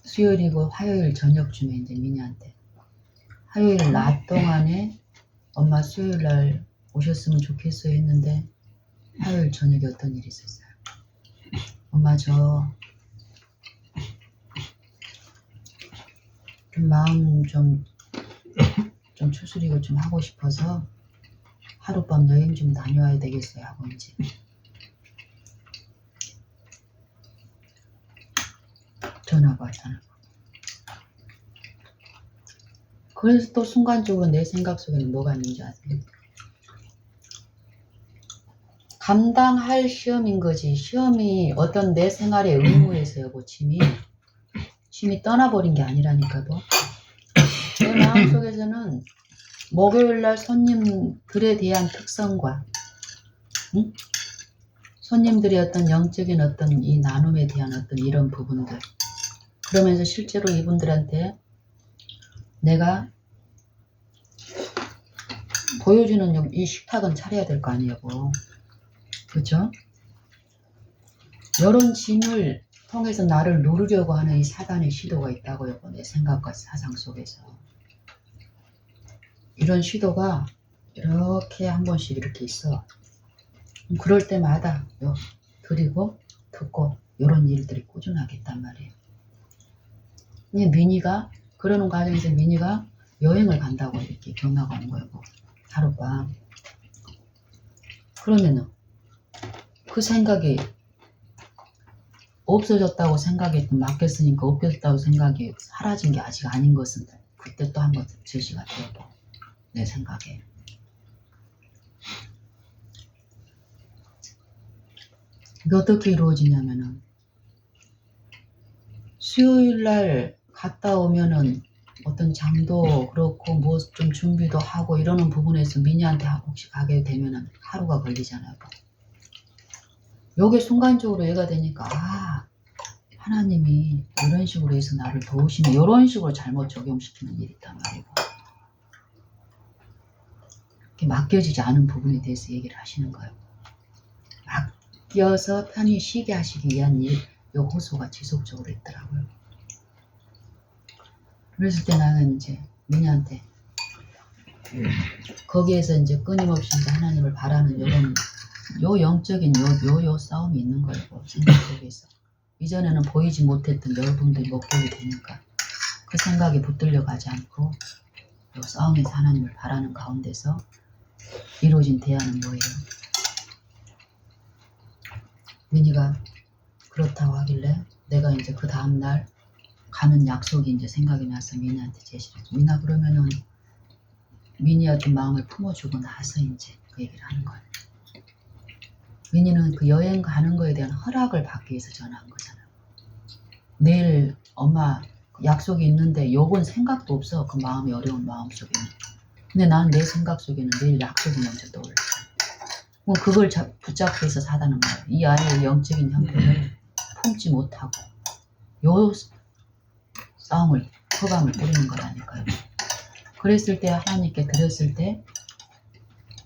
수요일이고 화요일 저녁쯤에 이제 미니한테 화요일 낮 동안에 엄마 수요일날 오셨으면 좋겠어요 했는데 화요일 저녁에 어떤 일이 있었어요. 엄마 저 마음 좀 추스리고 좀 하고 싶어서 하룻밤 여행 좀 다녀와야 되겠어요 하고 이제 전화가 왔잖아. 그래서 또 순간적으로 내 생각 속에는 뭐가 있는지 아세요? 감당할 시험인 거지. 시험이 어떤 내 생활의 의무에서 여보 짐이 떠나버린 게 아니라니까도. 내 마음속에서는 목요일날 손님들에 대한 특성과 손님들의 어떤 영적인 어떤 이 나눔에 대한 어떤 이런 부분들 그러면서 실제로 이분들한테 내가 보여주는 이 식탁은 차려야 될 거 아니에요. 그렇죠? 이런 짐을 통해서 나를 누르려고 하는 이 사단의 시도가 있다고요. 내 생각과 사상 속에서. 이런 시도가 이렇게 한 번씩 이렇게 있어. 그럴 때마다 드리고 듣고 이런 일들이 꾸준하게 있단 말이에요. 근데 미니가 그러는 과정에서 미니가 여행을 간다고 이렇게 전화가 온 거예요. 하룻밤. 그러면은 그 생각이 없어졌다고 생각했던 맡겼으니까 없어졌다고 생각이 사라진 게 아직 아닌 것은 그때 또 한 번 제시가 되고 내 생각에. 이게 어떻게 이루어지냐면은 수요일날 갔다 오면은 어떤 장도 그렇고 뭐 좀 준비도 하고 이러는 부분에서 미니한테 혹시 가게 되면은 하루가 걸리잖아요. 요게 순간적으로 얘가 되니까 하나님이 이런 식으로 해서 나를 도우시면 이런 식으로 잘못 적용시키는 일이 있단 말이고, 이렇게 맡겨지지 않은 부분에 대해서 얘기를 하시는 거예요. 맡겨서 편히 쉬게 하시기 위한 일, 요 호소가 지속적으로 있더라고요. 그랬을 때 나는 이제 민희한테 거기에서 이제 끊임없이 이제 하나님을 바라는 요런 요 영적인 요 싸움이 있는 거예요. 생각 속에서. 이전에는 보이지 못했던 여러분들이 목격이 되니까 그 생각에 붙들려 가지 않고 요 싸움에서 하나님을 바라는 가운데서 이루어진 대화는 뭐예요? 민희가 그렇다고 하길래 내가 이제 그 다음날 가는 약속이 이제 생각이 나서 민희한테 제시를 했죠. 민아, 그러면은 민희 어떤 마음을 품어주고 나서 이제 그 얘기를 하는 거예요. 민희는 그 여행 가는 거에 대한 허락을 받기 위해서 전화한 거잖아요. 내일 엄마 약속이 있는데 요건 생각도 없어. 그 마음이 어려운 마음 속에는. 근데 나는 내 생각 속에는 내일 약속이 먼저 떠올라. 뭐 그걸 붙잡기 위해서 사다는 거예요. 이 아이의 영적인 형편을 품지 못하고 요 싸움을 허감을 뿌리는 거라니까요. 그랬을 때 하나님께 드렸을 때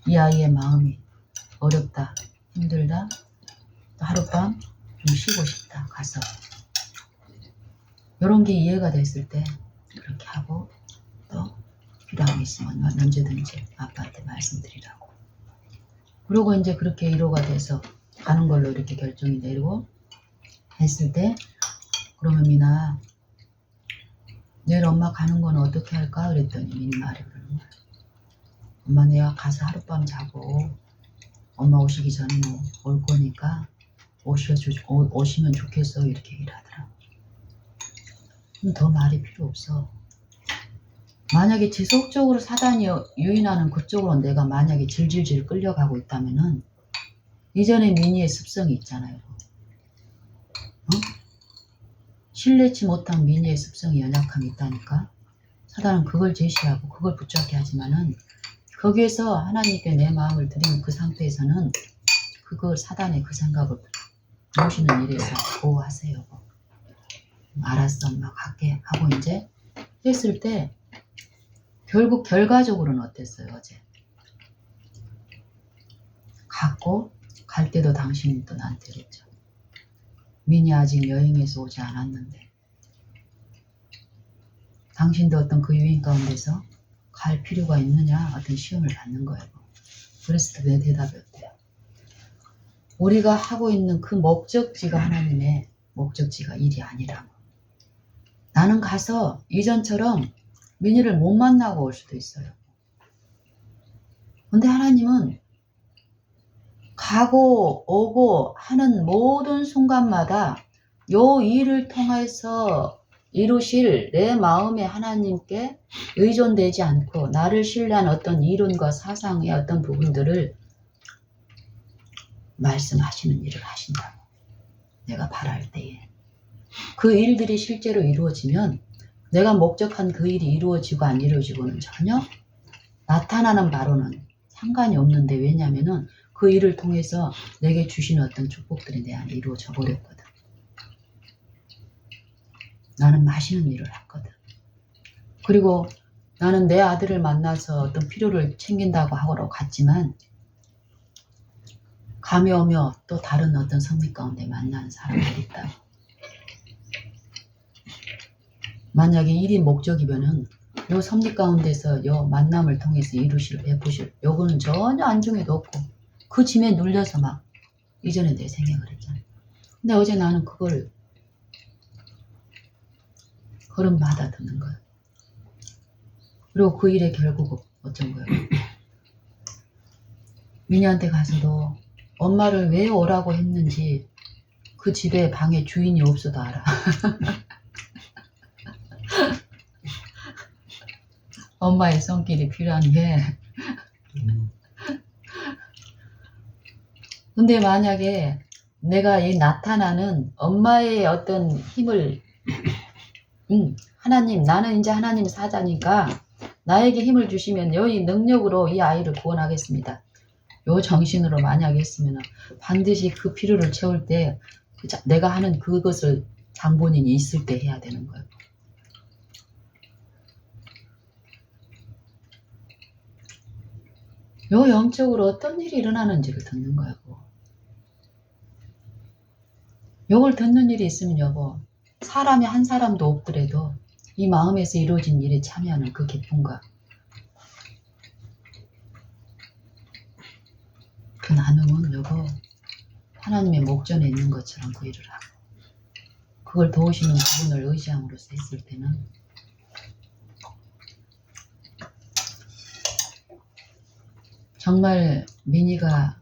이 아이의 마음이 어렵다, 힘들다, 또 하룻밤 좀 쉬고 싶다, 가서 이런 게 이해가 됐을 때 그렇게 하고, 또 필요한 게 있으면 언제든지 아빠한테 말씀드리라고. 그러고 이제 그렇게 위로가 돼서 가는 걸로 이렇게 결정이 내리고 했을 때, 그러면 민아 내일 엄마 가는 건 어떻게 할까? 그랬더니 민희 말이 그러는 거야. 엄마 내가 가서 하룻밤 자고 엄마 오시기 전에 올 거니까 오시면 좋겠어, 이렇게 얘기를 하더라고. 그럼 더 말이 필요 없어. 만약에 지속적으로 사단이 유인하는 그쪽으로 내가 만약에 질질질 끌려가고 있다면은 이전에 민희의 습성이 있잖아요. 신뢰치 못한 민희의 습성이 연약함이 있다니까. 사단은 그걸 제시하고 그걸 붙잡게 하지만은 거기에서 하나님께 내 마음을 드리는 그 상태에서는 그걸 사단의 그 생각을 모시는 일에서 보호하세요. 알았어, 엄마 갈게 하고 이제 했을 때 결국 결과적으로는 어땠어요? 어제 갔고 갈 때도 당신이 또 나한테 그랬죠. 민희 아직 여행에서 오지 않았는데 당신도 어떤 그 유인 가운데서 갈 필요가 있느냐, 어떤 시험을 받는 거예요. 그랬을 때 내 대답이 어때요? 우리가 하고 있는 그 목적지가 하나님의 목적지가 일이 아니라고. 나는 가서 이전처럼 민희를 못 만나고 올 수도 있어요. 근데 하나님은 가고 오고 하는 모든 순간마다 요 일을 통해서 이루실 내 마음에 하나님께 의존되지 않고 나를 신뢰한 어떤 이론과 사상의 어떤 부분들을 말씀하시는 일을 하신다고. 내가 바랄 때에 그 일들이 실제로 이루어지면 내가 목적한 그 일이 이루어지고 안 이루어지고는 전혀 나타나는 바로는 상관이 없는데, 왜냐면은 그 일을 통해서 내게 주시는 어떤 축복들이 내 안에 이루어져 버렸거든. 나는 마시는 일을 했거든. 그리고 나는 내 아들을 만나서 어떤 필요를 챙긴다고 하러 갔지만 가며 오며 또 다른 어떤 성미 가운데 만나는 사람들이 있다. 만약에 일이 목적이면은 요 섭리 가운데서 요 만남을 통해서 이루실 베푸실 요거는 전혀 안중에도 없고 그 짐에 눌려서 막 이전에 내 생각을 했잖아. 근데 어제 나는 그걸 걸음마다 듣는 거야. 그리고 그 일의 결국은 어쩐 거야. 민희한테 가서도 엄마를 왜 오라고 했는지 그 집에 방에 주인이 없어도 알아. 엄마의 손길이 필요한 게. 근데 만약에 내가 이 나타나는 엄마의 어떤 힘을 하나님, 나는 이제 하나님 사자니까 나에게 힘을 주시면 여기 능력으로 이 아이를 구원하겠습니다. 요 정신으로 만약 했으면 반드시 그 필요를 채울 때 내가 하는 그것을 장본인이 있을 때 해야 되는 거예요. 요 영적으로 어떤 일이 일어나는지를 듣는 거예요. 요걸 듣는 일이 있으면 여보, 사람이 한 사람도 없더라도 이 마음에서 이루어진 일에 참여하는 그 기쁨과 그 나눔은 여보, 하나님의 목전에 있는 것처럼 그 일을 하고 그걸 도우시는 그분을 의지함으로써 했을 때는 정말 민희가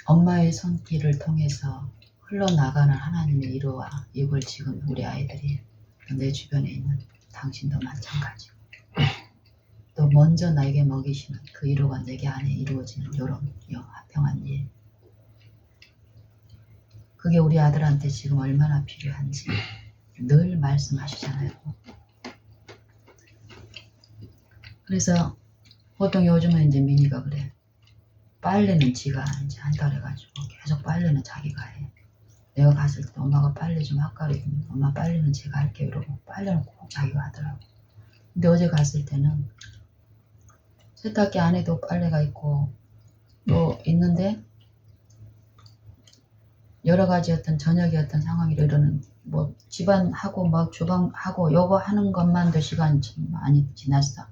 엄마의 손길을 통해서 흘러나가는 하나님의 이루와 이걸 지금 우리 아이들이 내 주변에 있는 당신도 마찬가지고 또 먼저 나에게 먹이시는 그 이루가 내게 안에 이루어지는 이런 화평한 일, 그게 우리 아들한테 지금 얼마나 필요한지 늘 말씀하시잖아요. 그래서 보통 요즘은 이제 민희가 그래. 빨래는 지가 이제 한다 그래가지고 계속 빨래는 자기가 해. 내가 갔을 때 엄마가 빨래 좀 할까 그랬더니 엄마 빨래는 제가 할게요 이러고 빨래는 꼭 자기가 하더라고. 근데 어제 갔을 때는 세탁기 안에도 빨래가 있고 또 있는데 여러 가지 어떤 저녁에 어떤 상황이 이러는 뭐 집안하고 막 주방하고 요거 하는 것만도 시간이 참 많이 지났어.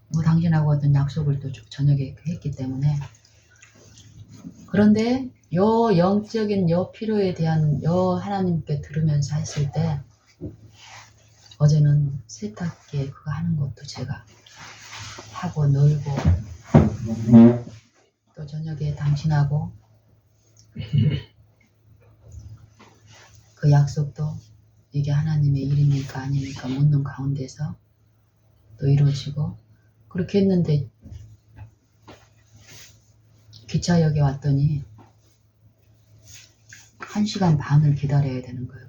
뭐 당신하고 어떤 약속을 또 저녁에 했기 때문에. 그런데 요 영적인 요 필요에 대한 요 하나님께 들으면서 했을 때 어제는 세탁기에 그거 하는 것도 제가 하고 놀고 또 저녁에 당신하고 그 약속도 이게 하나님의 일입니까 아닙니까 묻는 가운데서 또 이루어지고 그렇게 했는데 기차역에 왔더니 1시간 반을 기다려야 되는 거예요.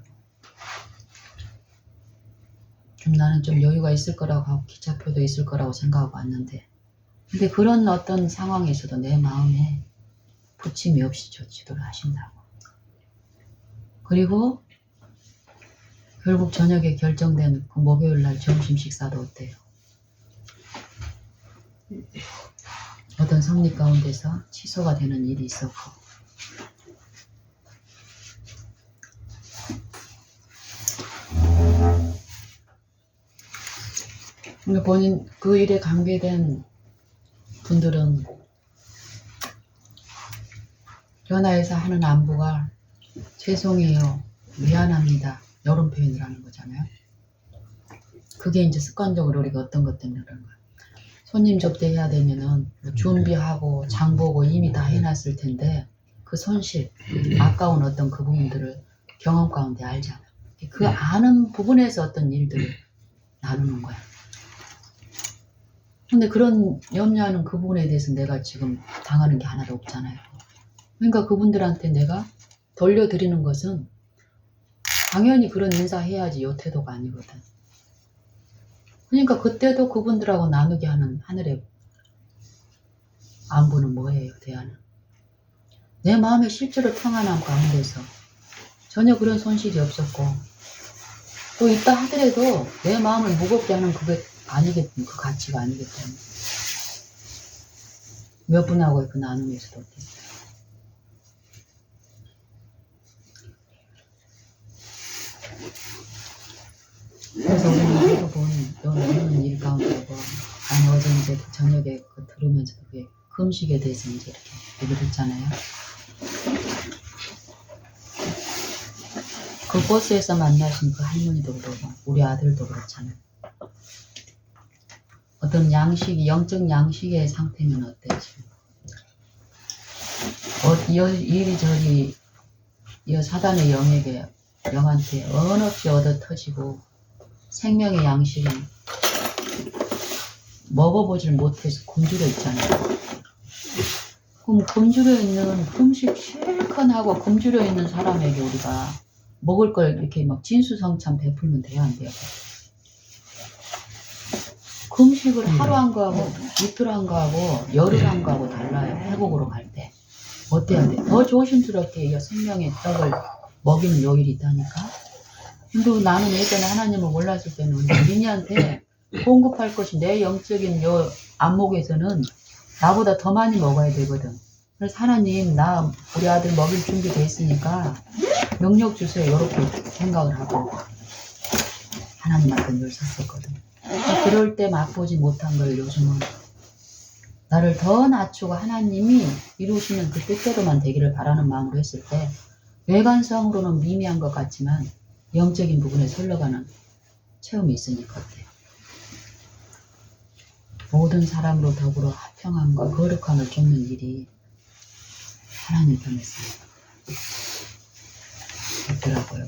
좀 나는 좀 여유가 있을 거라고 하고 기차표도 있을 거라고 생각하고 왔는데 근데 그런 어떤 상황에서도 내 마음에 부침이 없이 지도를 하신다고. 그리고 결국 저녁에 결정된 그 목요일날 점심 식사도 어때요? 어떤 섭리 가운데서 취소가 되는 일이 있었고 본인 그 일에 관계된 분들은 전화해서 하는 안부가 죄송해요, 미안합니다 이런 표현을 하는 거잖아요. 그게 이제 습관적으로 우리가 어떤 것 때문에 그런 거야. 손님 접대해야 되면은 준비하고 장보고 이미 다 해놨을 텐데 그 손실, 아까운 어떤 그 부분들을 경험 가운데 알잖아. 그 아는 부분에서 어떤 일들을 나누는 거야. 근데 그런 염려하는 그 부분에 대해서 내가 지금 당하는 게 하나도 없잖아요. 그러니까 그분들한테 내가 돌려드리는 것은 당연히 그런 인사해야지 요 태도가 아니거든. 그러니까 그때도 그분들하고 나누게 하는 하늘의 안부는 뭐예요, 대안은? 내 마음의 실제로 평안함 가운데서 전혀 그런 손실이 없었고 또 있다 하더라도 내 마음을 무겁게 하는 그게 아니겠든 그 가치가 아니겠든 몇 분하고의 그 나눔에서도 어땠어요? 그래서 우리는 계속 본 너는 일 가운데 뭐 아니 어제 이제 저녁에 그 들으면서 그게 금식에 대해서 이제 이렇게 얘기를 했잖아요. 그 버스에서 만나신 그 할머니도 그러고 우리 아들도 그렇잖아요. 어떤 양식이 영적 양식의 상태면 어때 지금? 이리저리 이 사단의 영한테 언없이 얻어 터지고 생명의 양식은 먹어보질 못해서 굶주려 있잖아요. 그럼 굶주려 있는 금식 실컷 하고 굶주려 있는 사람에게 우리가 먹을 걸 이렇게 막 진수성찬 베풀면 돼요, 안 돼요? 금식을 하루 한 거하고 이틀 한 거하고 열흘 한 거하고 달라요. 회복으로 갈 때. 어때야 돼? 더 조심스럽게 이 생명의 떡을 먹이는 요일이 있다니까. 근데 나는 예전에 하나님을 몰랐을 때는 니니한테 공급할 것이 내 영적인 요 안목에서는 나보다 더 많이 먹어야 되거든. 그래서 하나님 나 우리 아들 먹일 준비 돼 있으니까 능력 주세요. 이렇게 생각을 하고 하나님한테 늘 섰었거든. 그럴 때 맛보지 못한 걸 요즘은 나를 더 낮추고 하나님이 이루시는 그 뜻대로만 되기를 바라는 마음으로 했을 때 외관상으로는 미미한 것 같지만 영적인 부분에 흘러가는 체험이 있으니까 어때요? 모든 사람으로 더불어 화평함과 거룩함을 쫓는 일이 하나님 편에서 있더라고요.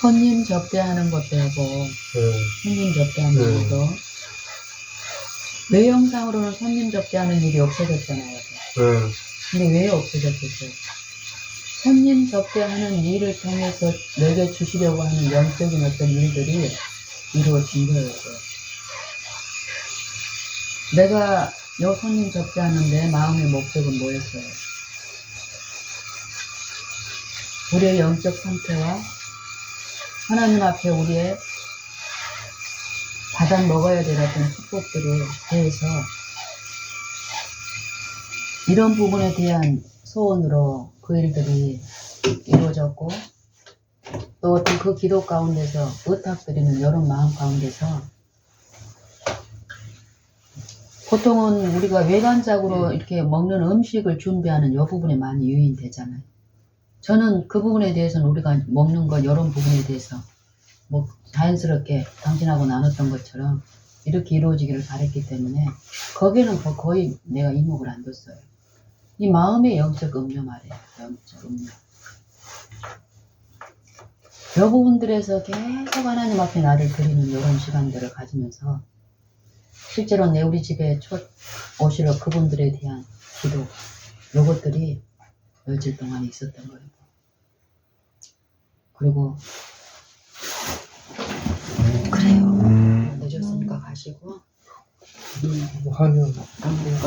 손님 접대하는 것 빼고 손님 접대하는 것도 외형상으로는 손님 접대하는 일이 없어졌잖아요. 근데 왜 없어졌겠어요? 손님 접대하는 일을 통해서 내게 주시려고 하는 영적인 어떤 일들이 이루어진 거예요. 내가 요 손님 접대하는 내 마음의 목적은 뭐였어요? 우리의 영적 상태와 하나님 앞에 우리의 받아 먹어야 될 어떤 축복들에 대해서 이런 부분에 대한 소원으로 그 일들이 이루어졌고 또 어떤 그 기도 가운데서 의탁드리는 이런 마음 가운데서 보통은 우리가 외관적으로 이렇게 먹는 음식을 준비하는 이 부분에 많이 유인되잖아요. 저는 그 부분에 대해서는 우리가 먹는 것 이런 부분에 대해서 뭐 자연스럽게 당신하고 나눴던 것처럼 이렇게 이루어지기를 바랬기 때문에 거기에는 거의 내가 이목을 안 뒀어요. 이 마음의 영적 음료 말이에요. 영적 음료. 이 부분들에서 계속 하나님 앞에 나를 드리는 이런 시간들을 가지면서 실제로 내 우리 집에 오시러 그분들에 대한 기도 요것들이 며칠 동안 있었던 거예요. 그리고 그래요. 늦었으니까 가시고 뭐 하면 안 돼요.